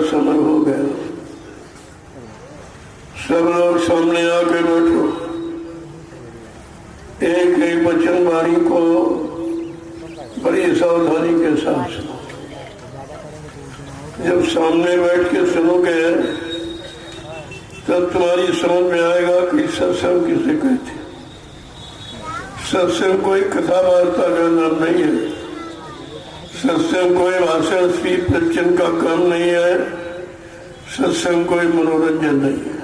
समय हो गया। सब लोग सामने आके बैठो। एक एक वचन वाणी को बड़ी सावधानी के साथ सुनो। जब सामने बैठ के सुनोगे तब तुम्हारी समझ में आएगा कि सत्संग किसे कहते। सत्संग कोई कथा वार्ता का नाम नहीं है। सत्संग कोई भाषण स्पीच प्रवचन का काम नहीं है। सत्संग कोई मनोरंजन नहीं है।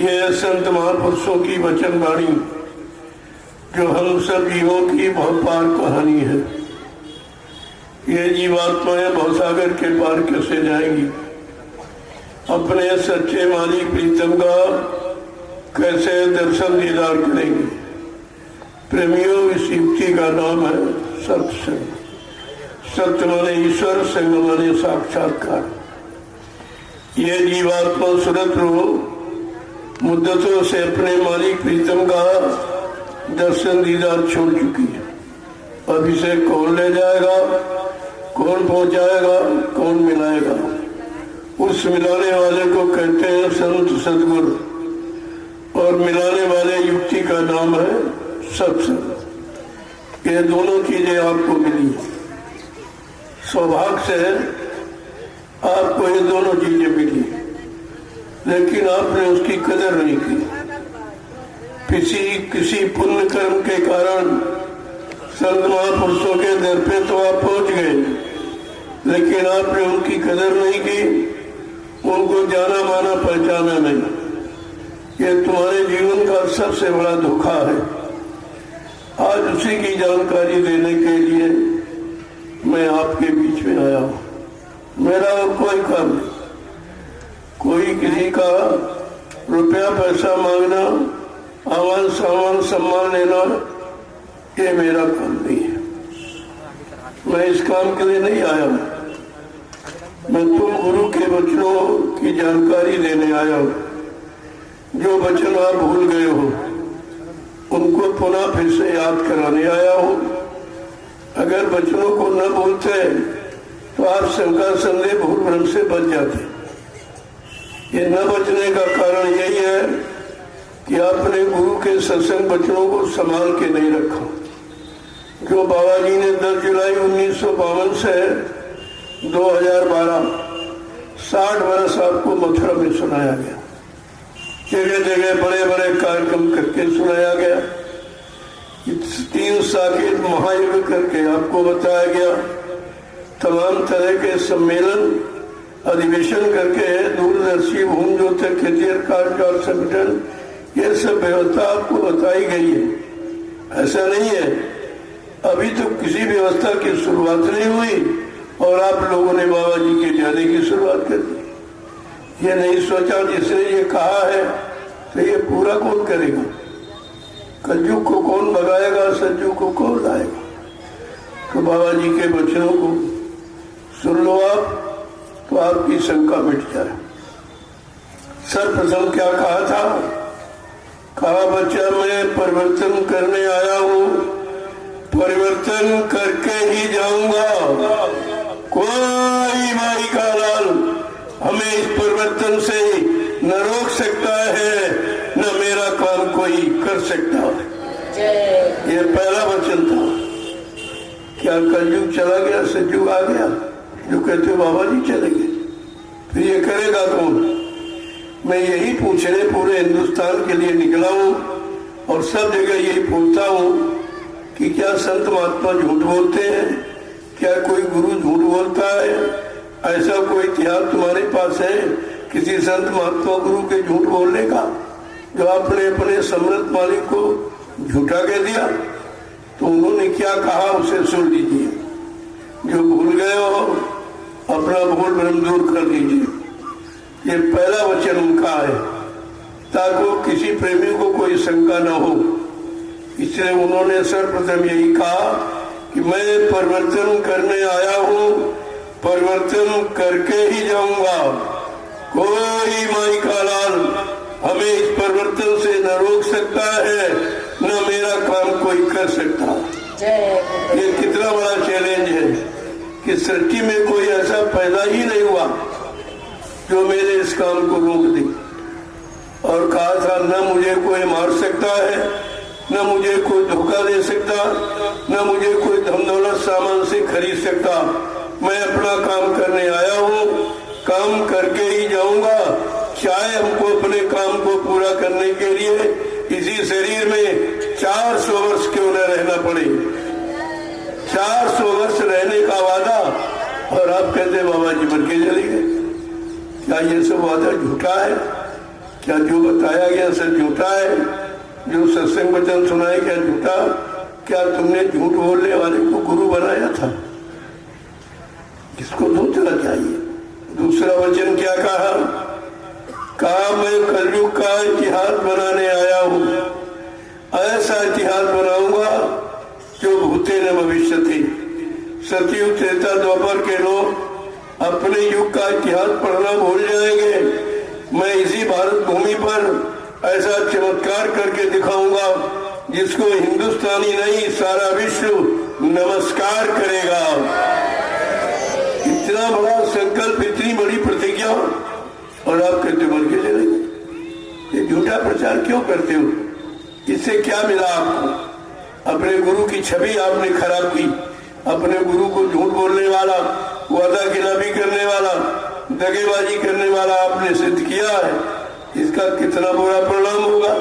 ये संत महापुरुषों की वचन वाणी जो हम सब जीवों की बहुपार कहानी है। ये जीवात्माएं भवसागर के पार कैसे जाएंगी, अपने सच्चे मालिक प्रीतम का कैसे दर्शन दीदार करेंगे। प्रेमियों, इस युक्ति का नाम है सत्संग। सत्य माने ईश्वर, संग माने साक्षात्कार। ये जीवात्मा सुरत रूप मुद्दतों से अपने मालिक प्रीतम का दर्शन दीदार छोड़ चुकी है। अब इसे कौन ले जाएगा, कौन पहुंचाएगा, कौन मिलाएगा? उस मिलाने वाले को कहते हैं संत सदगुरु, और मिलाने वाले युक्ति का नाम है सत्संग। ये दोनों चीजें आपको मिली। सौभाग्य से आपको ये दोनों चीजें मिली, लेकिन आपने उसकी कदर नहीं की। किसी पुण्य कर्म के कारण संत महापुरुषों के दर पे तो आप पहुंच गए, लेकिन आपने उनकी कदर नहीं की, उनको जाना माना पहचाना नहीं। ये तुम्हारे जीवन का सबसे बड़ा धोखा है। आज उसी की जानकारी देने के लिए मैं आपके बीच में आया हूँ। मेरा और कोई काम नहीं। कोई किसी का रुपया पैसा मांगना, आवाज सामान सम्मान लेना, ये मेरा काम नहीं है। मैं इस काम के लिए नहीं आया हूँ। मैं तुम गुरु के वचनों की जानकारी देने आया हूँ। जो वचन आप भूल गए हो उनको पुनः फिर से याद कराने आया हूँ। अगर वचनों को न भूलते तो आप शंका संदेह भूल भ्रम से बच जाते। ये न बचने का कारण यही है कि आपने गुरु के सत्संग वचनों को संभाल के नहीं रखा। जो बाबा जी ने 10 जुलाई 1952 से 2012 60 वर्ष आपको मथुरा में सुनाया गया। जगह जगह बड़े बड़े कार्यक्रम करके सुनाया गया। 3 साकेत महायज्ञ करके आपको बताया गया। तमाम तरह के सम्मेलन अधिवेशन करके दूरदर्शी भूमि ज्योति खेतिहर कार्य संगठन, ये सब व्यवस्था आपको बताई गई है। ऐसा नहीं है, अभी तो किसी व्यवस्था की शुरुआत नहीं हुई और आप लोगों ने बाबा जी के जाने की शुरुआत कर दी। ये नहीं सोचा जिसने ये कहा है तो ये पूरा कौन करेगा? कलयुग को कौन भगाएगा, सतयुग को कौन लाएगा? तो बाबा जी के वचनों को सुन लो आप, तो आपकी शंका मिट जाए। सर्वप्रथम क्या कहा था? कहा बच्चा मैं परिवर्तन करने आया हूँ, परिवर्तन करके ही जाऊंगा। कोई माई का लाल हमें इस परिवर्तन से न रोक सकता है, न मेरा काम कोई कर सकता है। ये पहला वचन था। क्या कलयुग चला गया, सतयुग आ गया? जो कहते हो बाबा जी चले गए, फिर ये करेगा कौन? मैं यही पूछने पूरे हिंदुस्तान के लिए निकला हूँ और सब जगह यही पूछता हूँ कि क्या संत महात्मा झूठ बोलते हैं? क्या कोई गुरु झूठ बोलता है? ऐसा कोई इतिहास तुम्हारे पास है किसी संत महात्मा गुरु के झूठ बोलने का, जो आपने अपने समृद्ध मालिक को झूठा कह दिया? तो उन्होंने क्या कहा उसे सुन लीजिए। जो भूल गए हो अपना भूल भ्रम दूर कर दीजिए। ये पहला वचन उनका है, ताकि किसी प्रेमी को कोई शंका न हो। इसलिए उन्होंने सर्वप्रथम यही कहा कि मैं परिवर्तन करने आया हूँ, परिवर्तन करके ही जाऊंगा। कोई माई का लाल हमें इस परिवर्तन से न रोक सकता है, न मेरा काम कोई कर सकता। ये कितना बड़ा चैलेंज है कि सृष्टि में कोई ऐसा पैदा ही नहीं हुआ जो मेरे इस काम को रोक दे। और कहा था न मुझे कोई मार सकता है, न मुझे कोई धोखा दे सकता, न मुझे कोई धन दौलत सामान से खरीद सकता। मैं अपना काम करने आया हूँ, काम करके ही जाऊंगा, चाहे हमको अपने काम को पूरा करने के लिए इसी शरीर में 400 वर्ष क्यों न रहना पड़े। 400 वर्ष रहने का वादा, और आप कहते बाबा जी मर के चले गए। क्या ये सब वादा झूठा है? क्या जो बताया गया सब झूठा है? जो सत्संग वचन सुनाए क्या झूठा? क्या तुमने झूठ बोलने वाले को गुरु बनाया था? इसको सोचना चाहिए। दूसरा वचन क्या कहा? कहा मैं कलयुग का इतिहास बनाने आया हूँ, ऐसा इतिहास बनाऊंगा जो भूते न भविष्य थे। सतयुग त्रेता द्वापर के लोग अपने युग का इतिहास पढ़ना भूल जाएंगे। मैं इसी भारत भूमि पर ऐसा चमत्कार करके दिखाऊंगा जिसको हिंदुस्तानी नहीं सारा विश्व नमस्कार करेगा। इतना बड़ा संकल्प, इतनी बड़ी प्रतिज्ञा, और आप कहते मर के चले गए। ये झूठा प्रचार क्यों करते हो? इससे क्या मिला आपको? अपने गुरु की छवि आपने खराब की। अपने गुरु को झूठ बोलने वाला, वादा खिलाफी करने वाला, दगेबाजी करने वाला आपने सिद्ध किया है। इसका कितना बुरा परिणाम होगा।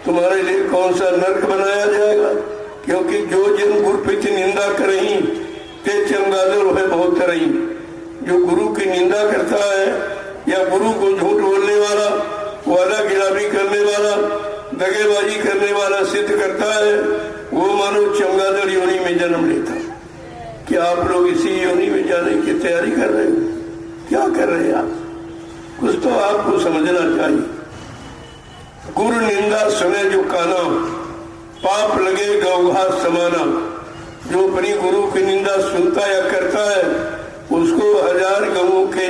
तुम्हारे लिए कौन सा नर्क बनाया जाएगा। क्योंकि जो जन गुरु की निंदा करें ते चमगादड़ है बहुत तरही। जो गुरु की निंदा करता है या गुरु को झूठ बोलने वाला, वादा खिलाफी करने वाला, दगेबाजी करने वाला सिद्ध करता है, वो मानो चमगादड़ योनि में जन्म लेता। क्या आप लोग इसी योनि में जाने की तैयारी कर रहे हो? क्या कर रहे हैं आप? कुछ तो आपको समझना चाहिए। गुरु निंदा सुने जो काना, पाप लगे गौघास समाना। जो अपनी गुरु की निंदा सुनता या करता है उसको 1000 गऊ के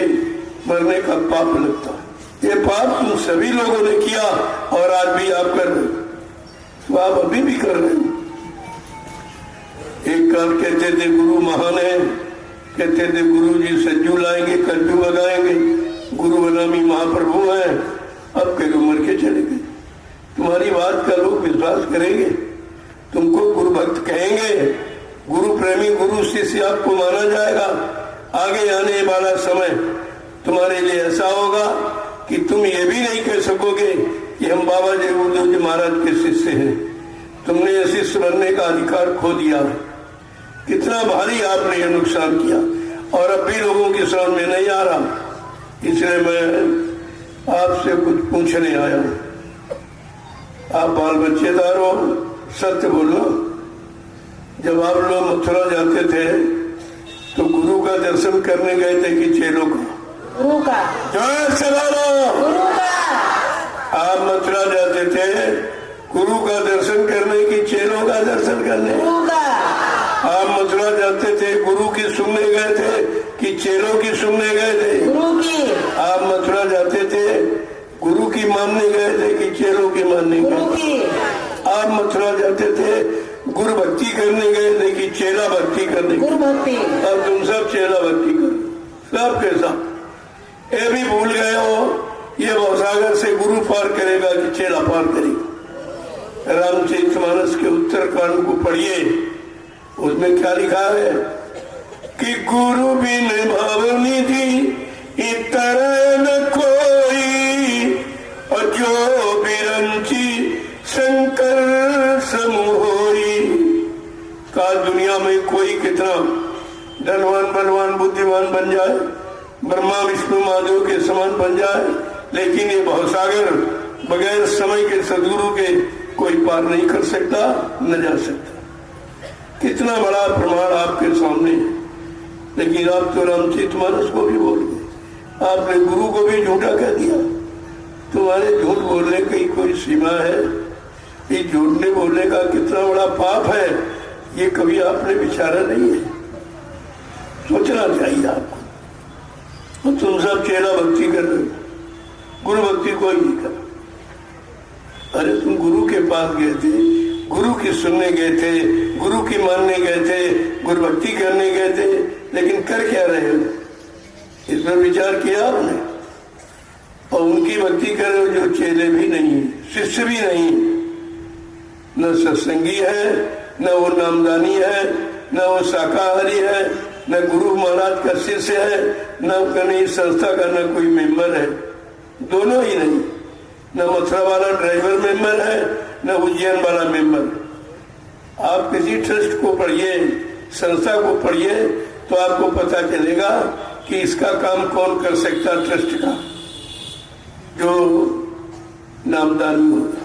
मरने का पाप लगता है। ये पाप तुम सभी लोगों ने किया और आज भी आप कर रहे हो, तो आप अभी भी कर रहे हो। एक काल कहते थे गुरु महान है, कहते थे गुरु जी सज्जू लाएंगे, कज्जू लगाएंगे, गुरु बनामी महाप्रभु है। अब कई उम्र के चले गए। तुम्हारी बात का लोग विश्वास करेंगे? तुमको गुरु भक्त कहेंगे? गुरु प्रेमी, गुरु शिष्य आपको माना जाएगा? आगे आने वाला समय तुम्हारे लिए ऐसा होगा कि तुम ये भी नहीं कह सकोगे कि हम बाबा जी गुरुदेव जी महाराज के शिष्य हैं। तुमने शिष्य बनने का अधिकार खो दिया। कितना भारी आपने ये नुकसान किया, और अब भी लोगों की समझ में नहीं आ रहा। इसलिए मैं आपसे कुछ पूछने आया हूँ। आप बाल बच्चेदार हो, सत्य बोलो। जब आप लोग मथुरा जाते थे तो गुरु का दर्शन करने गए थे कि चेलों का? गुरु का। जय सलाम। गुरु का। आप मथुरा जाते थे गुरु का दर्शन करने की चेलों का दर्शन करने? गुरु का। आप मथुरा जाते थे गुरु की सुनने गए थे कि चेलों की सुनने गए थे? गुरु की। आप मथुरा जाते थे गुरु की मानने गए थे कि चेलों की मानने गए थे? आप मथुरा जाते थे गुरु भक्ति करने गए थे कि चेला भक्ति करने? गुरु भक्ति। अब तुम सब चेला भक्ति करो, सब कैसा? ये भी भूल गए हो ये भवसागर से गुरु पार करेगा कि चेला पार करेगा। रामचरितमानस के उत्तरकांड को पढ़िए, उसमें क्या लिखा है कि गुरु बिन भवनिधि इतर न कोई, और जो बिरंची शंकर समूहोई। का दुनिया में कोई कितना धनवान बलवान बुद्धिमान बन जाए, ब्रह्मा विष्णु महादेव के समान बन जाए, लेकिन ये भवसागर बगैर समय के सदगुरु के कोई पार नहीं कर सकता, न जा सकता। कितना बड़ा प्रमाण आपके सामने है। लेकिन आप तो रामचरितमानस को भी बोल गए, आपने गुरु को भी झूठा कह दिया। तुम्हारे झूठ बोलने की कोई सीमा है? ये झूठने बोलने का कितना बड़ा पाप है, ये कभी आपने विचारा नहीं है। सोचना चाहिए आपको। तो तुम सब चेला भक्ति कर रहे हो, गुरु भक्ति कोई नहीं कर। अरे तुम गुरु के पास गए थे, गुरु की सुनने गए थे, गुरु की मानने गए थे, गुरु भक्ति करने गए थे, लेकिन कर क्या रहे हो? इस पर विचार किया आपने? और उनकी भक्ति करे जो चेले भी नहीं, शिष्य भी नहीं, न सत्संगी है, न वो नामदानी है, न वो शाकाहारी है, न गुरु महाराज का शिष्य है, न कहीं संस्था का न कोई मेंबर है, दोनों ही नहीं। न मथुरा वाला ड्राइवर मेंबर है, न उज्जैन वाला मेंबर। आप किसी ट्रस्ट को पढ़िए, संस्था को पढ़िए, तो आपको पता चलेगा कि इसका काम कौन कर सकता। ट्रस्ट का जो नामदानी होगा,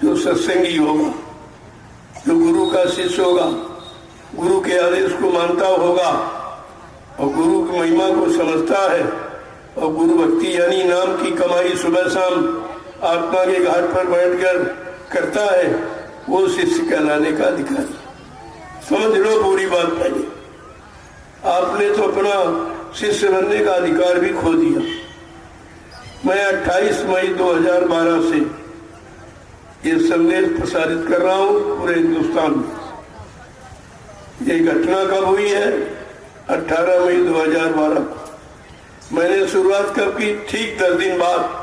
जो सत्संगी होगा, जो गुरु का शिष्य होगा, गुरु के आदेश को मानता होगा और गुरु की महिमा को समझता है और गुरु भक्ति यानी नाम की कमाई सुबह शाम आत्मा के घाट पर बैठकर करता है, वो शिष्य कहलाने का अधिकारी। समझ लो पूरी बात। पहले आपने तो अपना शिष्य बनने का अधिकार भी खो दिया। मैं 28 मई 2012 से ये संदेश प्रसारित कर रहा हूँ पूरे हिंदुस्तान में। ये घटना कब हुई है? 18 मई 2012 को। मैंने शुरुआत कब की? ठीक 10 दिन बाद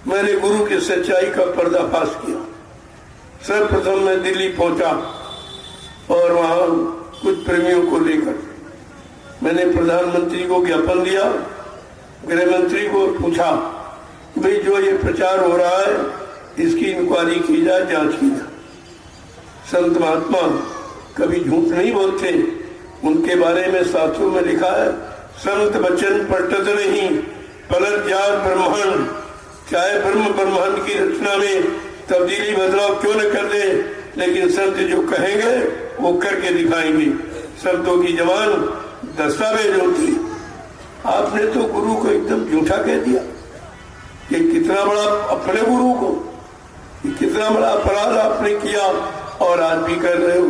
मैंने गुरु की सच्चाई का पर्दाफाश किया। सर्वप्रथम मैं दिल्ली पहुंचा और वहां कुछ प्रेमियों को लेकर मैंने प्रधानमंत्री को ज्ञापन दिया, गृह मंत्री को पूछा भाई जो ये प्रचार हो रहा है इसकी इंक्वायरी की जाए, जांच की जाए। संत महात्मा कभी झूठ नहीं बोलते, उनके बारे में शास्त्रों में लिखा है संत वचन पलटत नहीं, पलट जाए ब्रह्मांड। चाहे ब्रह्म ब्रह्मांड की रचना में तब्दीली बदलाव क्यों न कर दे, लेकिन संत जो कहेंगे वो करके दिखाएंगे। संतों की जबान दस्तावेज होती। आपने तो गुरु को एकदम झूठा कह दिया। ये कितना बड़ा, अपने गुरु को कितना बड़ा अपराध आपने किया और आज भी कर रहे हो।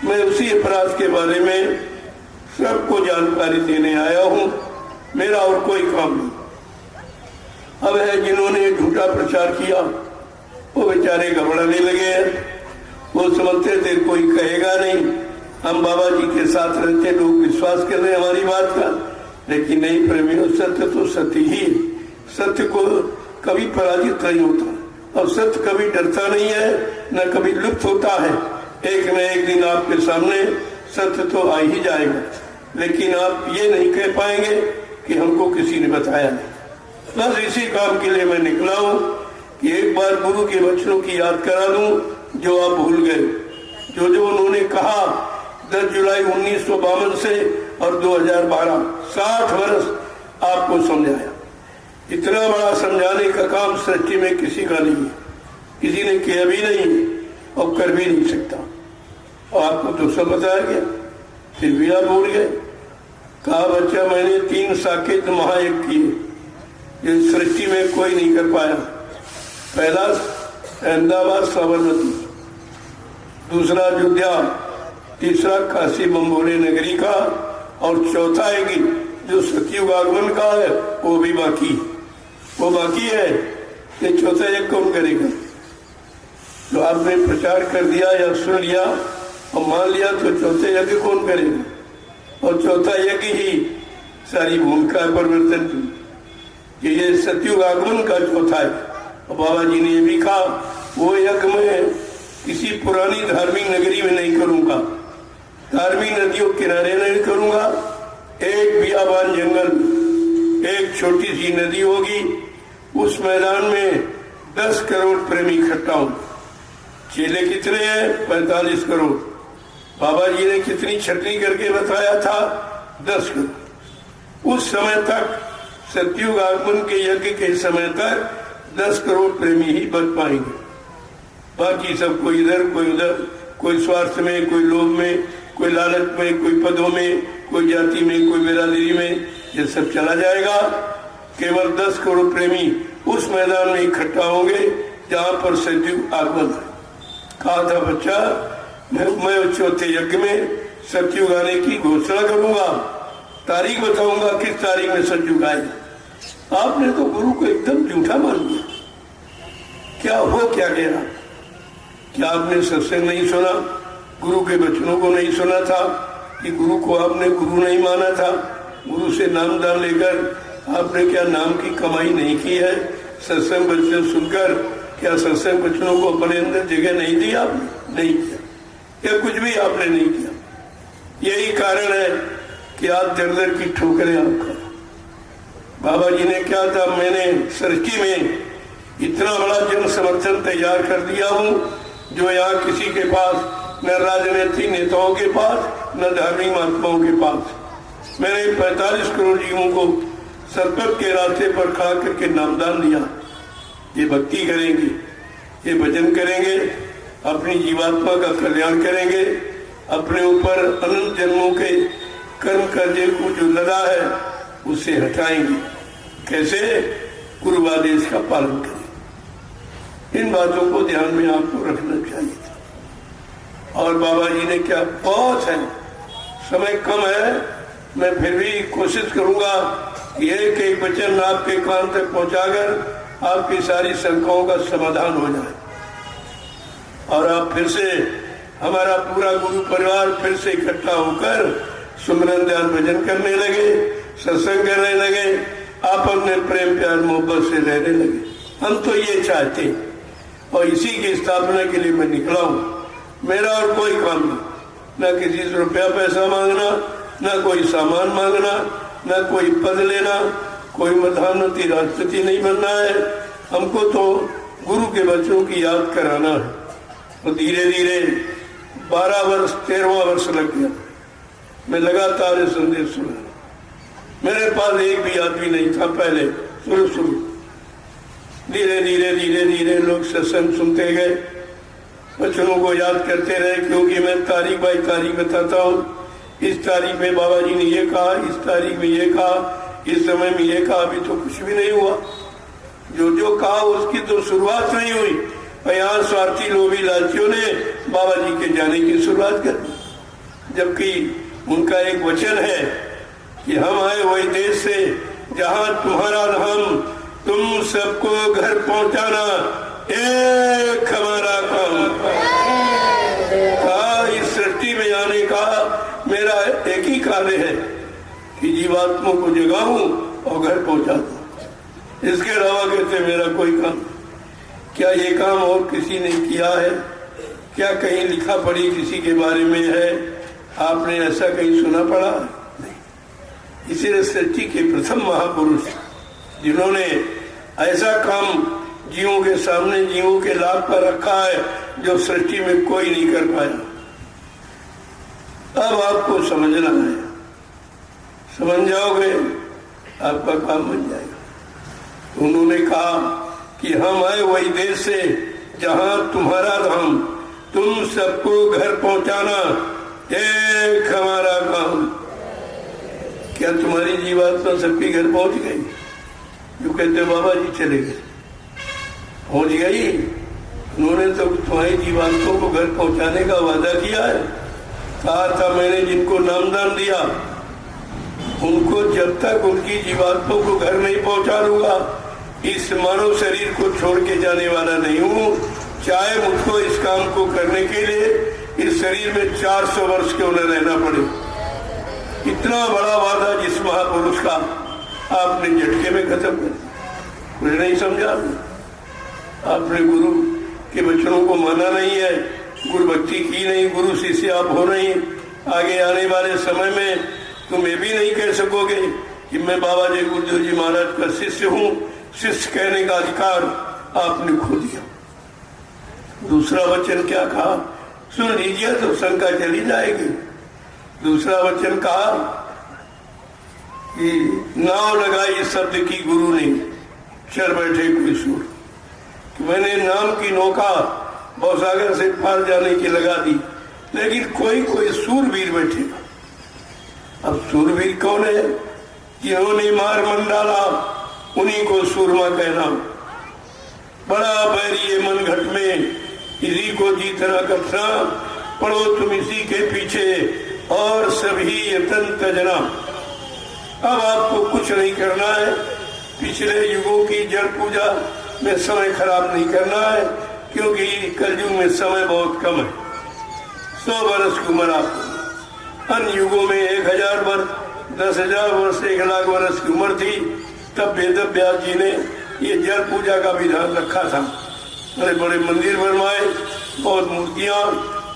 मैं उसी अपराध के बारे में सबको जानकारी देने आया हूँ। मेरा और कोई काम नहीं। अब है जिन्होंने झूठा प्रचार किया वो बेचारे घबराने लगे हैं। वो समझते थे कोई कहेगा नहीं, हम बाबा जी के साथ रहते, लोग विश्वास कर रहे हैं हमारी बात का। लेकिन नहीं प्रेमियों, सत्य तो सत्य ही है। सत्य को कभी पराजित नहीं होता और सत्य कभी डरता नहीं है, न कभी लुप्त होता है। एक न एक दिन आपके सामने सत्य तो आ ही जाएगा, लेकिन आप ये नहीं कह पाएंगे कि हमको किसी ने बताया नहीं। बस इसी काम के लिए मैं निकला हूँ कि एक बार गुरु के वचनों की याद करा दूं जो आप भूल गए। जो उन्होंने कहा 10 जुलाई 1952 से और 2012, 60 वर्ष आपको समझाया। इतना बड़ा समझाने का काम सृष्टि में किसी का नहीं है, किसी ने किया भी नहीं और कर भी नहीं सकता। और आपको तो सब बताया गया, फिर भी आप भूल गए। कहा बच्चा मैंने 3 साकेत महायज्ञ किए जो सृष्टि में कोई नहीं कर पाया। पहला अहमदाबाद साबरमती, दूसरा अयोध्या, तीसरा काशी बम्बोले नगरी का और चौथा है कि जो सतयुग आगमन का है वो भी बाकी है। ये चौथा यज्ञ कौन करेगा? तो आपने प्रचार कर दिया या सुन लिया और मान लिया तो चौथे यज्ञ कौन करेगा? और चौथा यज्ञ ही सारी भूमिका परिवर्तन की। ये सतयुग आगमन का चौथा है। और बाबा जी ने ये भी कहा वो यज्ञ मैं किसी पुरानी धार्मिक नगरी में नहीं करूंगा, धार्मिक नदियों किनारे नहीं करूंगा। एक बियाबान जंगल, एक छोटी सी नदी होगी, उस मैदान में 10 करोड़ प्रेमी इकट्ठा होंगे। चेले कितने हैं? 45 करोड़। बाबा जी ने कितनी छटनी करके बताया था? 10 करोड़। उस समय तक सतयुग आगमन के यज्ञ के समय तक 10 करोड़ प्रेमी ही बच पाएंगे। बाकी सब कोई इधर कोई उधर, कोई स्वार्थ में, कोई लोभ में, कोई लालच में, कोई पदों में, कोई जाति में, कोई बिरादरी में, ये सब चला जाएगा। केवल 10 करोड़ प्रेमी उस मैदान में इकट्ठा होंगे जहां पर सतयुग आगमन है। कहा था बच्चा मैं चौथे यज्ञ में सतयुग आने की घोषणा करूंगा, तारीख बताऊंगा किस तारीख में सतयुग आएगा। आपने तो गुरु को एकदम झूठा मान लिया। क्या हो क्या कह रहा? क्या आपने सत्संग नहीं सुना? गुरु के वचनों को नहीं सुना था कि गुरु को आपने गुरु नहीं माना था? गुरु से नामदान लेकर आपने क्या नाम की कमाई नहीं की है? सत्संग वचन सुनकर क्या सत्संग वचनों को अपने अंदर जगह नहीं दी आपने? नहीं किया, या कुछ भी आपने नहीं किया। यही कारण है कि आप दर दर की ठोकरें आपका। बाबा जी ने क्या था, मैंने सृष्टि में इतना बड़ा जन समर्थन तैयार कर दिया हूँ जो यहाँ किसी के पास, न राजनीतिक नेताओं के पास, न धार्मिक महात्माओं के पास। मैंने 45 करोड़ जीवों को सतपथ के रास्ते पर खड़ा करके नामदान दिया। ये भक्ति करेंगे, ये भजन करेंगे, अपनी जीवात्मा का कल्याण करेंगे, अपने ऊपर अनंत जन्मों के कर्म कर्जे को जो लदा है उससे हटाएंगे। कैसे? गुरु आदेश का पालन करें। इन बातों को ध्यान में आपको रखना चाहिए था। और बाबा जी ने क्या, बहुत है, समय कम है, मैं फिर भी कोशिश करूंगा एक एक वचन आपके कान तक पहुंचाकर आपकी सारी शंकाओं का समाधान हो जाए और आप फिर से, हमारा पूरा गुरु परिवार फिर से इकट्ठा होकर सुमरन ध्यान भजन करने लगे, सत्संग करने लगे, आप अपने प्रेम प्यार मोहब्बत से रहने लगे। हम तो ये चाहते और इसी की स्थापना के लिए मैं निकला हूँ। मेरा और कोई काम नहीं, न किसी से रुपया पैसा मांगना, न कोई सामान मांगना, न कोई पद लेना, कोई प्रधानमंत्री राष्ट्रपति नहीं बनना है। हमको तो गुरु के बच्चों की याद कराना है। तो धीरे धीरे 12 वर्ष 13वां वर्ष लग गया, मैं लगातार ये संदेश सुना। मेरे पास एक भी आदमी नहीं था पहले, शुरू धीरे धीरे धीरे धीरे लोग सत्संग सुनते गए, वचनों को याद करते रहे, क्योंकि मैं तारीख बाई तारीख बताता हूँ। इस तारीख में बाबा जी ने ये कहा, इस तारीख में ये कहा, इस समय में ये कहा। अभी तो कुछ भी नहीं हुआ। जो जो कहा उसकी तो शुरुआत नहीं हुई। यहाँ स्वार्थी लोभी लालचियों ने बाबा जी के जाने की शुरुआत कर दी, जबकि उनका एक वचन है कि हम आए वही देश से जहाँ तुम्हारा धाम, तुम सबको घर पहुँचाना एक हमारा काम। कहा इस सृष्टि में आने का मेरा एक ही कार्य है कि जीवात्मा को जगाऊं और घर पहुंचा दूं। इसके अलावा कहते मेरा कोई काम। क्या ये काम और किसी ने किया है? क्या कहीं लिखा पढ़ी किसी के बारे में है? आपने ऐसा कहीं सुना पड़ा? नहीं। इसीलिए सृष्टि के प्रथम महापुरुष जिन्होंने ऐसा काम जीवों के सामने, जीवों के लाभ पर रखा है जो सृष्टि में कोई नहीं कर पाया। अब आपको समझना है, समझ जाओगे आपका काम बन जाएगा। उन्होंने कहा कि हम आए वही देश से जहां तुम्हारा धाम, तुम सबको घर पहुंचाना एक हमारा काम। क्या तुम्हारी जीवात्मा सबके घर पहुंच गई? जो कहते बाबा जी चले गए, पहुंच गई। उन्होंने तो तुम्हारी जीवात्मा को घर पहुंचाने का वादा किया है। कहा था मैंने जिनको नामदान दिया उनको जब तक उनकी जीवात्मा को घर नहीं पहुंचा दूंगा, इस मानव शरीर को छोड़ के जाने वाला नहीं हूँ। चाहे मुझको इस काम को करने के लिए इस शरीर में 400 वर्ष क्यों न रहना पड़े। इतना बड़ा वादा जिस महापुरुष का आपने झटके में खत्म कर दिया। कुछ नहीं समझा आपने, गुरु के वचनों को माना नहीं है, गुरु भक्ति की नहीं, गुरु शिष्य आप हो नहीं। आगे आने वाले समय में तुम ये भी नहीं कह सकोगे कि मैं बाबा जी गुरुदेव जी महाराज का शिष्य हूँ। शिष्य कहने का अधिकार आपने खो दिया। दूसरा वचन क्या कहा सुन लीजिए तो शंका चली जाएगी। दूसरा वचन कहा कि नाव लगाई शब्द की गुरु ने, चल बैठे कोई सूर। मैंने नाम की नौका भवसागर से पार जाने की लगा दी, लेकिन कोई कोई सूरवीर बैठेगा। अब सूरवीर कौन है? जिन्होंने मार मन डाला उन्हीं को सूरमा कहना। बड़ा बैरी मन घट में इसी को जीतना कटना, पढ़ो तुम इसी के पीछे और सभी यतन तजना। अब आपको कुछ नहीं करना है, पिछले युगों की जड़ पूजा में समय खराब नहीं करना है, क्योंकि कलयुग में समय बहुत कम है। 100 वर्ष की उम्र आपको, अन्य युगों में 1000 वर्ष, 10,000 वर्ष, 1 लाख वर्ष की उम्र थी। तब वेद व्यास जी ने ये जल पूजा का विधान रखा था। बड़े बड़े मंदिर बनवाए, बहुत मूर्तियां,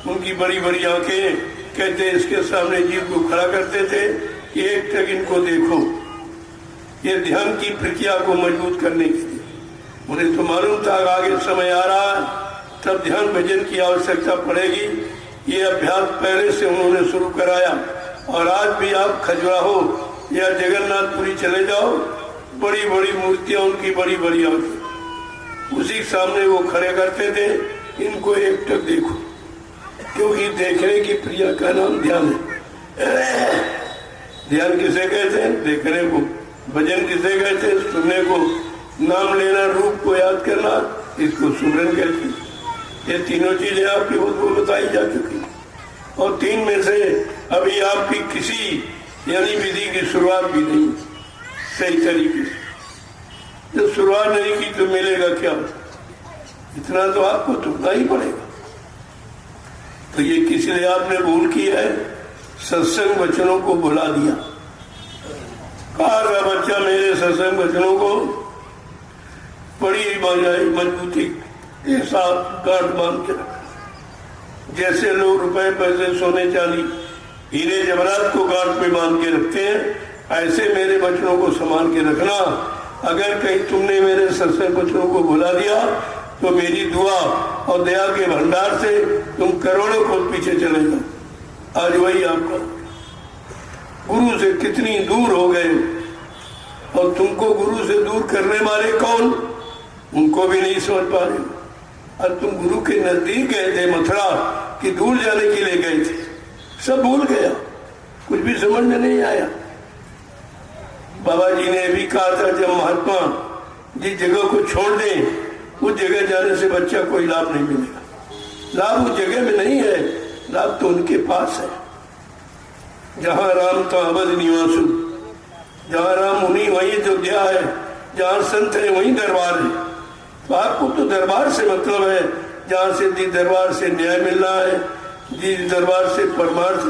उनकी बड़ी बड़ी आंखें, कहते इसके सामने जीव को खड़ा करते थे कि एक तक इनको देखो, ये ध्यान की प्रक्रिया को मजबूत करने के लिए। मुझे तो मालूम था आगे समय आ रहा है तब ध्यान भजन की आवश्यकता पड़ेगी। ये अभ्यास पहले से उन्होंने शुरू कराया और आज भी आप खजुराहो या जगन्नाथपुरी चले जाओ, बड़ी बड़ी मूर्तियां, उनकी बड़ी बड़ी आंखें, उसी सामने वो खड़े करते थे, इनको एक टक देखो, क्योंकि देखने की क्रिया का नाम ध्यान है। ध्यान किसे कहते हैं? देखने को। भजन किसे कहते हैं? सुनने को। नाम लेना, रूप को याद करना, इसको सुमरन कहते हैं। ये तीनों चीजें आपकी को बताई जा चुकी और तीन में से अभी आपकी किसी यानी विधि की शुरुआत भी नहीं सही तरीके से। जब शुरुआत नहीं की तो मिलेगा क्या? इतना तो आपको तुरना ही पड़ेगा। तो ये किस लिए आपने भूल की है? सत्संग वचनों को भुला दिया। कहा था बच्चा मेरे सत्संग वचनों को बड़ी मजबूती के साथ गांठ बांध के रखा। जैसे लोग रुपए पैसे सोने चांदी हीरे जवाहरात को गांठ में बांध के रखते हैं, ऐसे मेरे वचनों को संभाल के रखना। अगर कहीं तुमने मेरे सत्संग वचनों को भुला दिया तो मेरी दुआ और दया के भंडार से तुम करोड़ों को पीछे चले जाओ। आज वही आपका गुरु से कितनी दूर हो गए और तुमको गुरु से दूर करने वाले कौन, उनको भी नहीं समझ पा रहे। और तुम गुरु के नजदीक गए थे मथुरा कि दूर जाने के लिए गए थे, सब भूल गया, कुछ भी समझ में नहीं आया। बाबा जी ने भी कहा था जब महात्मा जिस जगह को छोड़ दें उस जगह जाने से बच्चा कोई लाभ नहीं मिलेगा। लाभ उस जगह में नहीं है, लाभ तो उनके पास है। जहाँ राम तो अवध निवासु, जहाँ राम मुनि वही अयोध्या है, जहाँ संत है वही दरबार है। तो आपको तो दरबार से मतलब है, जहाँ से जिस दरबार से न्याय मिल रहा है, जिस दरबार से परमार्थ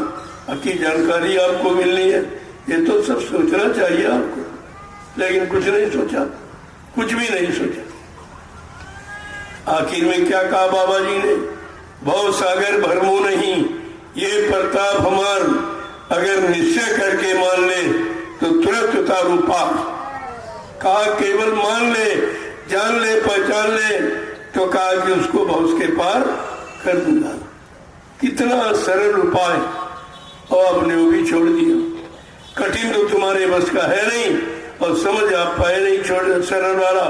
की जानकारी आपको मिलनी है। ये तो सब सोचना चाहिए आपको, लेकिन कुछ नहीं सोचा, कुछ भी नहीं सोचा। आखिर में क्या कहा बाबा जी ने? भव सागर भरमो नहीं, ये प्रताप हमार, अगर निश्चय करके मान ले तो तुरंत उतारू पार। कहा केवल मान ले, जान ले, पहचान ले, तो कहा कि उसको भव के पार कर दूंगा। कितना सरल उपाय, और आपने वो भी छोड़ दिया। कठिन तो तुम्हारे बस का है नहीं और समझ आप पाए नहीं, छोड़ सरल वाला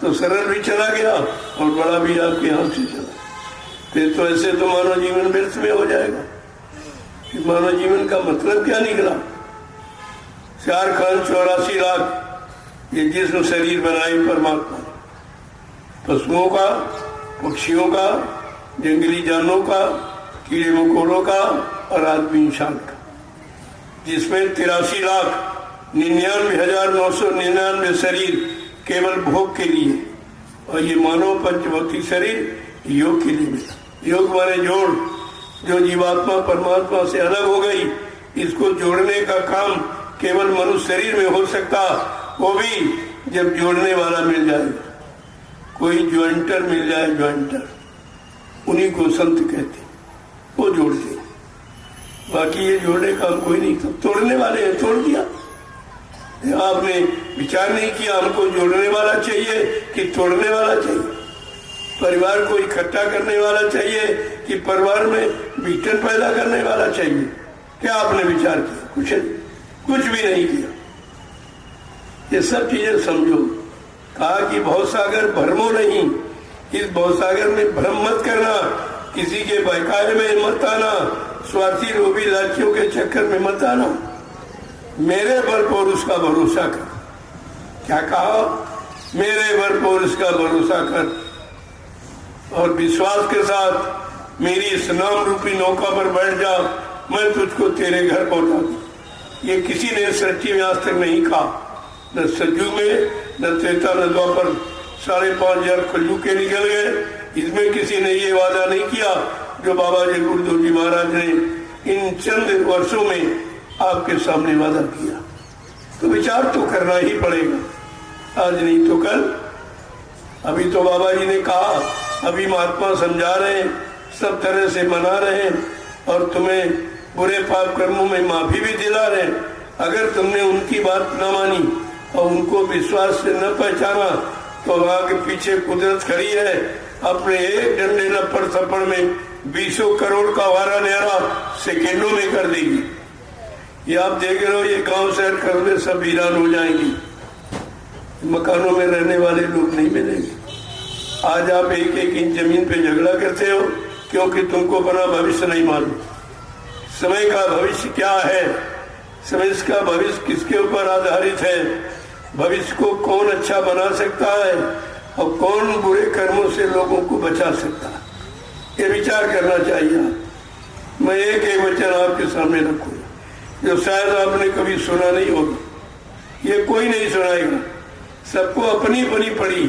तो सरल भी चला गया और बड़ा भी आपके हाथ से चला। फिर तो ऐसे तो मानव जीवन व्यर्थ में हो जाएगा। मानव जीवन का मतलब क्या निकला? 4 खान 84 लाख ये जिस्म शरीर बनाए परमात्मा ने, पशुओं का, पक्षियों का, जंगली जानवरों का, कीड़े मकोड़ों का और आदमी इंसान का, जिसमें 83,99,999 शरीर केवल भोग के लिए, और ये मानव पंचभौतिक शरीर योग के लिए मिला। योग माने जोड़, जो जीवात्मा परमात्मा से अलग हो गई, इसको जोड़ने का काम केवल मनुष्य शरीर में हो सकता, वो भी जब जोड़ने वाला मिल जाएगा। कोई ज्वाइंटर मिल जाए, ज्वाइंटर, उन्हीं को संत कहते, वो जोड़ते। बाकी ये जोड़ने का हम कोई नहीं, सब तोड़ने वाले हैं, तोड़ दिया। आपने विचार नहीं किया हमको जोड़ने वाला चाहिए कि तोड़ने वाला चाहिए, परिवार को इकट्ठा करने वाला चाहिए कि परिवार में विघटन पैदा करने वाला चाहिए। क्या आपने विचार किया? कुछ भी नहीं किया। ये सब चीजें समझो। कहा कि भवसागर भ्रमो नहीं, इस भवसागर में भ्रम मत करना, किसी के बहकावे में मत आना, स्वार्थी लोभी लाचियों के चक्कर में मत आना, मेरे पर पुरुष का भरोसा कर। क्या कहा? मेरे पर पुरुष का भरोसा कर और विश्वास के साथ मेरी इस नाम रूपी नौका पर बैठ जा, मैं तुझको तेरे घर पहुंचा दूं। ये किसी ने सृष्टि में आज तक नहीं कहा, न सतयुग में, न त्रेता, न द्वापर, 5,500 कलयुग के निकल गए, इसमें किसी ने ये वादा नहीं किया जो बाबा जी गुरुदेव जी महाराज ने इन चंद वर्षों में आपके सामने वादा किया। तो विचार तो करना ही पड़ेगा। आज नहीं तो कल। अभी तो बाबा जी ने कहा, अभी महात्मा समझा रहे हैं, सब तरह से मना रहे हैं और तुम्हें बुरे पाप कर्मों में माफी भी दिला रहे हैं। अगर तुमने उनकी बात न मानी और उनको विश्वास से न पहचाना तो वहां के पीछे कुदरत खड़ी है, अपने एक डंडे लपड़ थप्पड़ में 20 करोड़ का वारा न्यारा सेकेंडों में कर देगी। ये आप देख रहे हो, ये गांव शहर कस्बे सब वीरान हो जाएंगी, मकानों में रहने वाले लोग नहीं मिलेंगे। आज आप एक एक इंच जमीन पे झगड़ा करते हो क्योंकि तुमको बना भविष्य नहीं मालूम। समय का भविष्य क्या है, समय का भविष्य किसके ऊपर आधारित है, भविष्य को कौन अच्छा बना सकता है और कौन बुरे कर्मों से लोगों को बचा सकता है, ये विचार करना चाहिए। मैं एक एक वचन आपके सामने रखूंगा जो शायद आपने कभी सुना नहीं होगा, ये कोई नहीं सुनाएगा, सबको अपनी अपनी पड़ी।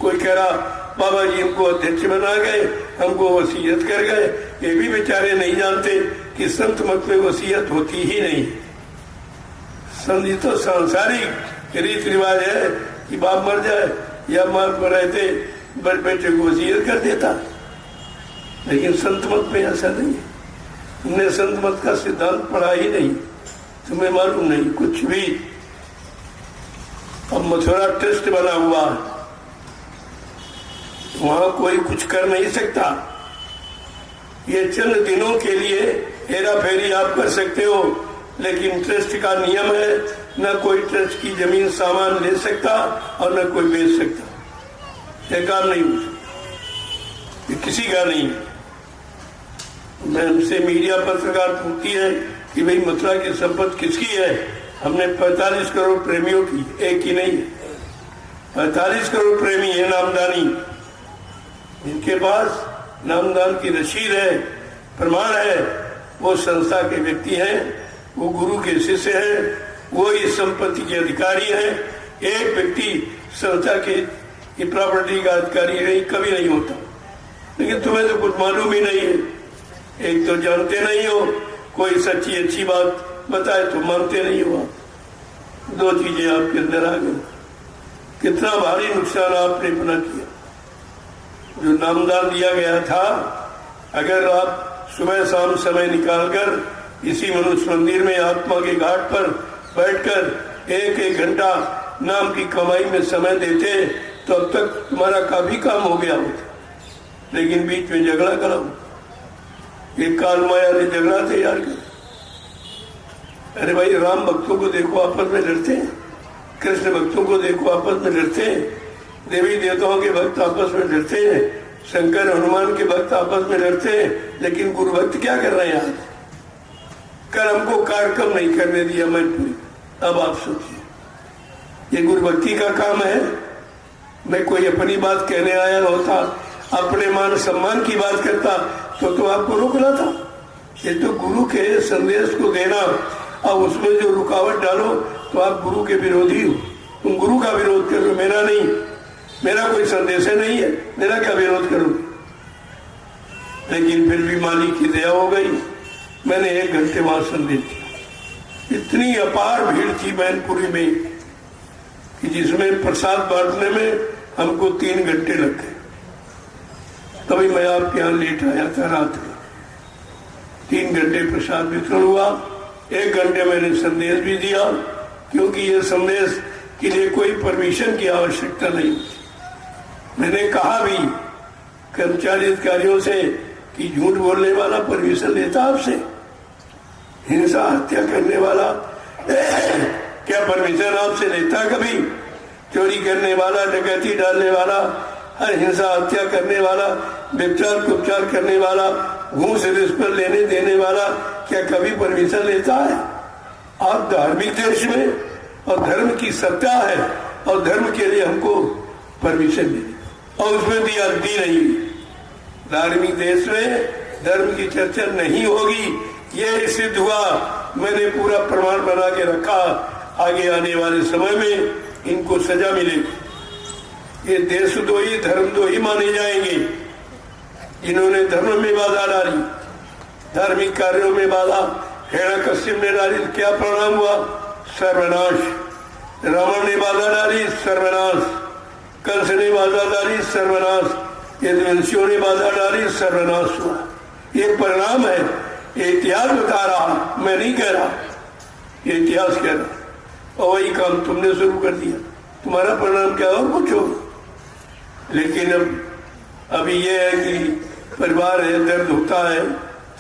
कोई कह रहा बाबा जी हमको अध्यक्ष बना गए, हमको वसीयत कर गए, ये भी बेचारे नहीं जानते कि संत मत में वसीयत होती ही नहीं। संत तो सांसारिक रीत रिवाज है कि बाप मर जाए या माँ पर रहते बेटे को वसीयत कर देता, लेकिन संत मत में ऐसा नहीं है। तुमने संत मत का सिद्धांत पढ़ा ही नहीं, तुम्हें मालूम नहीं कुछ भी। अब मथुरा ट्रस्ट बना हुआ, वहां कोई कुछ कर नहीं सकता। ये चंद दिनों के लिए हेरा फेरी आप कर सकते हो, लेकिन ट्रस्ट का नियम है, न कोई ट्रस्ट की जमीन सामान ले सकता और न कोई बेच सकता। ये काम नहीं हो सकता, ये किसी का नहीं है। मैं हमसे मीडिया पत्रकार पूछती है कि भाई मथुरा की संपत्ति किसकी है, हमने 45 करोड़ प्रेमियों की, एक की नहीं, 45 करोड़ प्रेमी है नामदानी, इनके पास नामदान की रसीद है, प्रमाण है, वो संस्था के व्यक्ति हैं, वो गुरु के शिष्य हैं, वो इस संपत्ति के अधिकारी हैं। एक व्यक्ति संस्था के प्रॉपर्टी का अधिकारी नहीं, कभी नहीं होता। लेकिन तुम्हें तो कुछ मालूम ही नहीं है, एक तो जानते नहीं हो, कोई सच्ची अच्छी बात बताए तो मानते नहीं हो। दो चीजें आपके अंदर आ गई, कितना भारी नुकसान आपने अपना किया। जो नामदान दिया गया था, अगर आप सुबह शाम समय निकालकर इसी मनुष्य मंदिर में आत्मा के घाट पर बैठकर एक एक घंटा नाम की कमाई में समय देते तो अब तक तुम्हारा काफी काम हो गया होता। लेकिन बीच में झगड़ा करो, एक काल माया ने झगड़ा तैयार कर। अरे भाई, राम भक्तों को देखो आपस में लड़ते हैं, कृष्ण भक्तों को देखो आपस में लड़ते हैं, देवी देवताओं के भक्त आपस में लड़ते हैं, शंकर हनुमान के भक्त आपस में लड़ते हैं, लेकिन गुरु भक्त क्या कर रहे हैं आज? कर हमको कार्यक्रम नहीं करने दिया मैनपुरी। अब आप सोचिए, ये गुरु भक्ति का काम है? मैं कोई अपनी बात कहने आया होता, अपने मान सम्मान की बात करता तो आपको रोकना था। ये तो गुरु के संदेश को देना और उसमें जो रुकावट डालो तो आप गुरु के विरोधी हो। तुम गुरु का विरोध करो, मेरा नहीं। मेरा कोई संदेश नहीं है, मेरा क्या विरोध करूं? लेकिन फिर भी मालिक की दया हो गई, मैंने 1 घंटे वहां संदेश दिया। इतनी अपार भीड़ थी मैनपुरी में कि जिसमें प्रसाद बांटने में हमको 3 घंटे लग गए। तभी मैं आपके यहाँ लेट आया था रात में। 3 घंटे प्रसाद वितरण हुआ, 1 घंटे मैंने संदेश भी दिया, क्योंकि ये संदेश के लिए कोई परमिशन की आवश्यकता नहीं। मैंने कहा भी कर्मचारी अधिकारियों से कि झूठ बोलने वाला परमिशन लेता आपसे, हिंसा हत्या करने वाला क्या परमिशन आपसे लेता कभी? चोरी करने वाला, डकैती डालने वाला, हिंसा हत्या करने वाला, व्यभिचार कुपचार करने वाला, घूस रिश्वत लेने देने वाला क्या कभी परमिशन लेता है? आप धार्मिक देश में और धर्म की सत्ता है और धर्म के लिए हमको परमिशन दी और उसमें दी नहीं। धार्मिक देश में धर्म की चर्चा नहीं होगी, ये सिद्ध हुआ। मैंने पूरा प्रमाण बना के रखा, आगे आने वाले समय में इनको सजा मिलेगी। ये देशद्रोही धर्मद्रोही माने जाएंगे जिन्होंने धर्म में बाधा डाली, धार्मिक कार्यों में बाधा हिरण्यकश्यप ने डाली। क्या परिणाम हुआ? सर्वनाश। रावण ने बाधा डाली, सर्वनाश। कंस ने बाधा डाली, सर्वनाश। यदुवंशियों ने बाधा डाली, सर्वनाश हुआ। ये परिणाम है, ये इतिहास बता रहा, मैं नहीं कह रहा, ये इतिहास कह रहा। और वही काम तुमने शुरू कर दिया, तुम्हारा परिणाम क्या और कुछ हो। लेकिन अब अभी ये है कि परिवार है, दर्द होता है,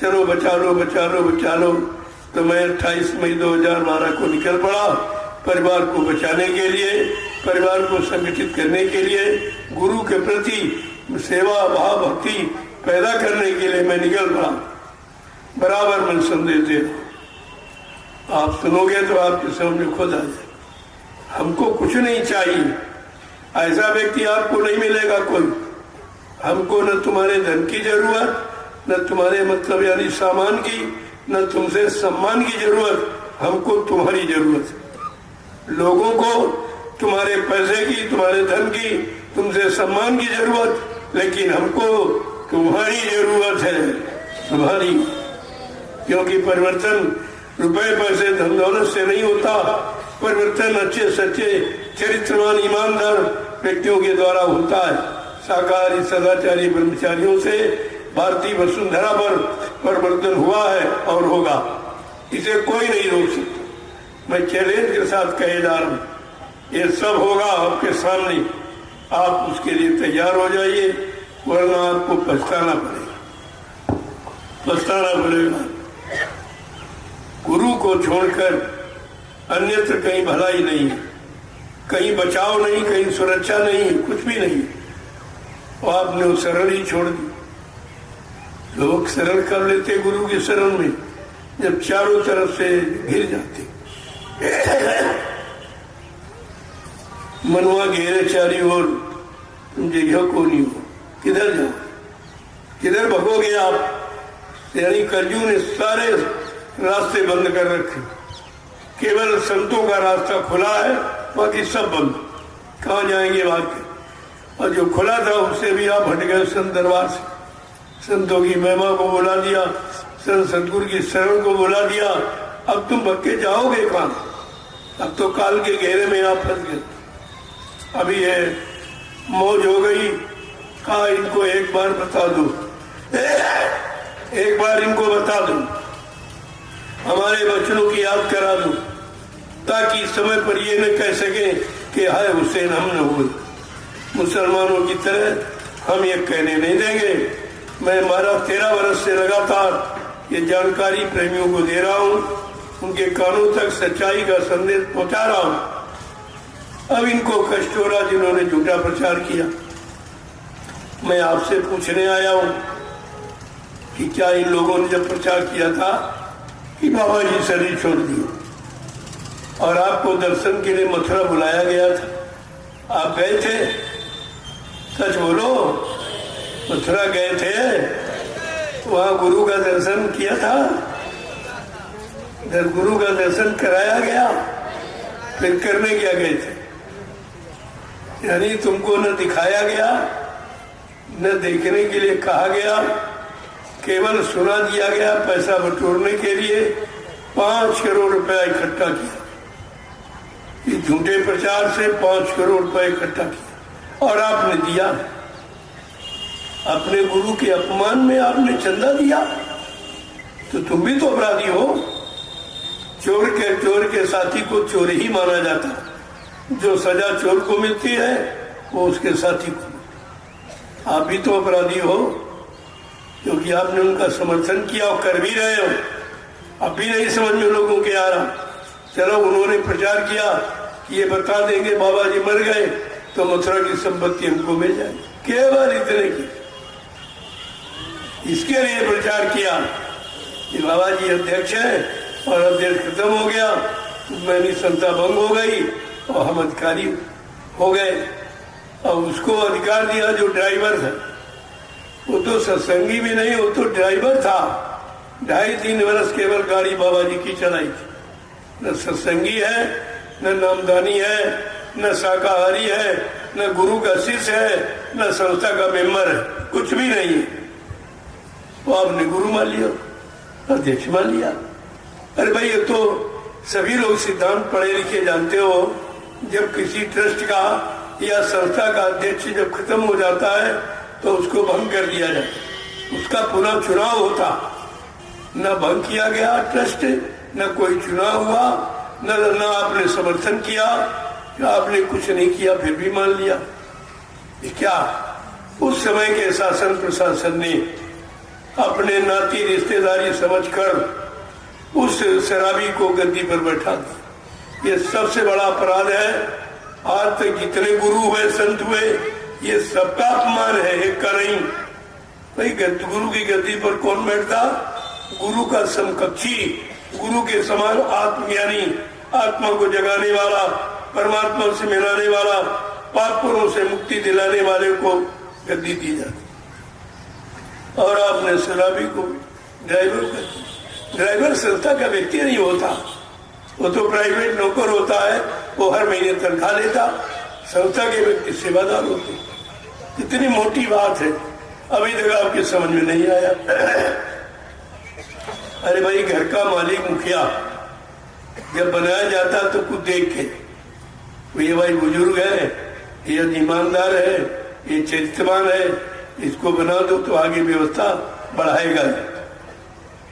चलो बचा लो बचा लो बचा लो। तो मैं 28 मई 2012 को निकल पड़ा परिवार को बचाने के लिए, परिवार को संगठित करने के लिए, गुरु के प्रति सेवा भाव भक्ति पैदा करने के लिए मैं निकल पड़ा। बराबर मैं संदेश दे रहा हूं, आप सुनोगे तो आपके सामने खुद आ जाए। हमको कुछ नहीं चाहिए, ऐसा व्यक्ति आपको नहीं मिलेगा कोई। हमको न तुम्हारे धन की जरूरत, न तुम्हारे मतलब यानी सामान की, न तुमसे सम्मान की जरूरत, हमको तुम्हारी जरूरत है। लोगों को तुम्हारे पैसे की, तुम्हारे धन की, तुमसे सम्मान की जरूरत, लेकिन हमको तुम्हारी जरूरत है, तुम्हारी। क्योंकि परिवर्तन रुपए पैसे धन दौलत से नहीं होता, परिवर्तन अच्छे सच्चे चरित्रवान ईमानदार व्यक्तियों के द्वारा होता है। शाकाहारी सदाचारी ब्रह्मचारियों से भारतीय वसुंधरा पर परिवर्तन हुआ है और होगा, इसे कोई नहीं रोक सकता। मैं चैलेंज के साथ कहे जा रहा हूँ, ये सब होगा आपके सामने, आप उसके लिए तैयार हो जाइए, वरना आपको पछताना पड़ेगा, पछताना पड़ेगा। गुरु को छोड़कर अन्यत्र कहीं भलाई नहीं है, कहीं बचाव नहीं, कहीं सुरक्षा नहीं, कुछ भी नहीं। और आपने वो शरण ही छोड़ दी। लोग शरण कर लेते गुरु की शरण में, जब चारों तरफ से घिर जाते। मनवा घेरे चारी ओर, तुम जगह को नहीं हो, किधर जाओ, किधर भगोगे आप। यानी कलयुग ने सारे रास्ते बंद कर रखे, केवल संतों का रास्ता खुला है, बाकी सब बंद। कहाँ जाएंगे भाग के। और जो खुला था उससे भी आप हट गए संत दरबार से, संतों की महिमा को बुला दिया, संत सतगुरु की शरण को बुला दिया। अब तुम भग के जाओगे कहाँ, अब तो काल के घेरे में आप फंस गए। अभी है मौज हो गई, कहा इनको एक बार बता दो, एक बार इनको बता दो, हमारे वचनों की याद करा दो, ताकि समय पर ये न कह सके कि हाय हुसैन हम न हुए। मुसलमानों की तरह हम ये कहने नहीं देंगे। मैं 12-13 वर्ष से लगातार ये जानकारी प्रेमियों को दे रहा हूँ, उनके कानों तक सच्चाई का संदेश पहुंचा रहा हूँ। अब इनको कष्ट हो रहा जिन्होंने झूठा प्रचार किया। मैं आपसे पूछने आया हूँ कि क्या इन लोगों ने जब प्रचार किया था कि बाबा जी शरीर छोड़ दिए और आपको दर्शन के लिए मथुरा बुलाया गया था, आप गए थे? सच बोलो, मथुरा गए थे? वहां गुरु का दर्शन किया था? इधर गुरु का दर्शन कराया गया, फिर करने क्या गए थे? यानी तुमको न दिखाया गया, न देखने के लिए कहा गया, केवल सुना दिया गया पैसा बटोरने के लिए। 5 करोड़ रुपया इकट्ठा किया, इस झूठे प्रचार से 5 करोड़ रुपया इकट्ठा किया और आपने दिया। अपने गुरु के अपमान में आपने चंदा दिया, तो तुम भी तो अपराधी हो। चोर के साथी को चोर ही माना जाता, जो सजा चोर को मिलती है वो उसके साथी को। आप भी तो अपराधी हो, क्योंकि आपने उनका समर्थन किया और कर भी रहे हो। अब भी नहीं समझ में लोगों के आ रहा। चलो, उन्होंने प्रचार किया कि ये बता देंगे बाबा जी मर गए तो मथुरा की संपत्ति हमको मिल जाए, केवल इतने की। इसके लिए प्रचार किया कि बाबा जी अध्यक्ष है और अध्यक्ष खत्म हो गया, मैंने संता भंग हो गई और हम अधिकारी हो गए। और उसको अधिकार दिया जो ड्राइवर था, वो तो सत्संगी भी नहीं, वो तो ड्राइवर था। 2.5-3 वर्ष केवल गाड़ी बाबा जी की चलाई थी। न सत्संगी है, न नामदानी है, न शाकाहारी है, न गुरु का शिष्य है, न संस्था का मेंबर है, कुछ भी नहीं है। वो आपने गुरु मान लिया, अध्यक्ष मान लिया। अरे भाई, ये तो सभी लोग सिद्धांत पढ़े लिखे जानते हो, जब किसी ट्रस्ट का या संस्था का अध्यक्ष जब खत्म हो जाता है तो उसको भंग कर दिया जाता है, उसका पुनः चुनाव होता। न भंग किया गया ट्रस्ट, न कोई चुनाव हुआ, न आपने समर्थन किया, आपने कुछ नहीं किया फिर भी मान लिया। क्या उस समय के शासन प्रशासन ने अपने नाती रिश्तेदारी समझकर उस शराबी को गद्दी पर बैठा दिया। ये सबसे बड़ा अपराध है। आज तक जितने गुरु हुए, संत हुए, ये सबका अपमान है, एक का नहीं। भाई गुरु की गद्दी पर कौन बैठता? गुरु का समकक्षी, गुरु के समान आत्मज्ञानी, आत्मा को जगाने वाला, परमात्मा से मिलाने वाला, पापों से मुक्ति दिलाने वाले को गद्दी दी जाती। और आपने शराबी को ड्राइवर कर दिया। ड्राइवर संस्था का व्यक्ति नहीं होता, वो तो प्राइवेट नौकर होता है, वो हर महीने तनख्वाह लेता। संस्था के व्यक्ति सेवादार होते। इतनी मोटी बात है, अभी तक आपके समझ में नहीं आया। अरे भाई, घर का मालिक मुखिया जब बनाया जाता तो कुछ देख के, ये भाई बुजुर्ग है, ये ईमानदार है, ये चरित्रवान है, इसको बना दो तो आगे व्यवस्था बढ़ाएगा।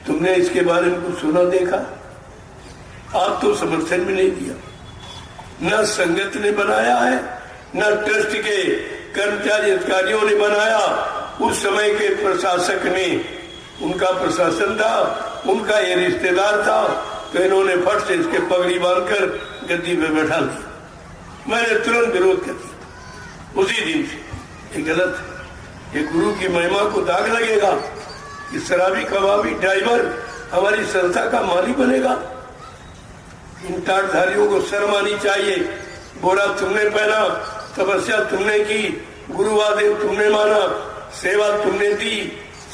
तुमने इसके बारे में कुछ सुना देखा? आप तो समर्थन भी नहीं दिया। न संगत ने बनाया है, न ट्रस्ट के कर्मचारी अधिकारियों ने बनाया। उस समय के प्रशासक ने, उनका प्रशासन था, उनका ये रिश्तेदार था, तो इन्होंने फट से इसके पगड़ी बांधकर गद्दी पे बैठा दिया। मैंने तुरंत विरोध कर दिया उसी दिन से। ये गलत है, ये गुरु की महिमा को दाग लगेगा कि शराबी कबाबी ड्राइवर हमारी संस्था का मालिक बनेगा। इन टाटधारियों को शर्म आनी चाहिए। बोरा तुमने पहना, तपस्या तुमने की, गुरुवादेव तुमने माना, सेवा तुमने दी,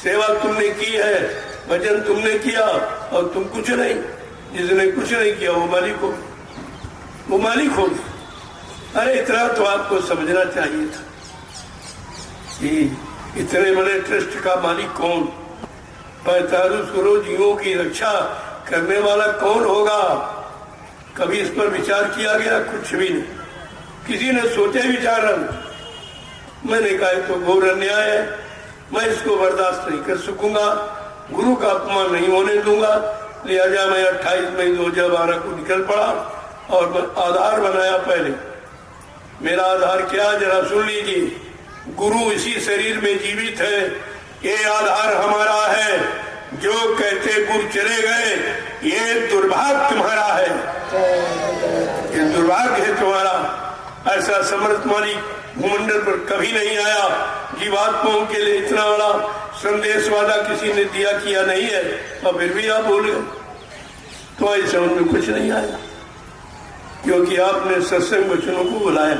सेवा तुमने की है, भजन तुमने किया, और तुम कुछ नहीं। जिसने कुछ नहीं किया वो मालिक हो, वो मालिक हो। अरे इतना तो आपको समझना चाहिए था कि इतने बड़े ट्रस्ट का मालिक कौन, 45 करोड़ जीवों की रक्षा करने वाला कौन होगा? कभी इस पर विचार किया गया? कुछ भी नहीं, किसी ने सोचे विचार नहीं। मैंने कहा तो घोर अन्याय है, मैं इसको बर्दाश्त नहीं कर सकूंगा, गुरु का अपमान नहीं होने दूंगा। लिहाजा मैं 28 मई 2012 को निकल पड़ा और मैं आधार बनाया। पहले मेरा आधार क्या, जरा सुन लीजिए। गुरु इसी शरीर में जीवित है, ये आधार हमारा है। जो कहते गुरु चले गए, ये दुर्भाग्य तुम्हारा है, ये दुर्भाग्य है तुम्हारा। ऐसा समर्थ मालिक भूमंडल पर कभी नहीं आया। जीवात्माओं के लिए इतना बड़ा संदेश वादा किसी ने दिया किया नहीं है, और फिर भी आप बोल गए। तो ऐसे समझ में कुछ नहीं आया, क्योंकि आपने सत्संग वचनों को बुलाया।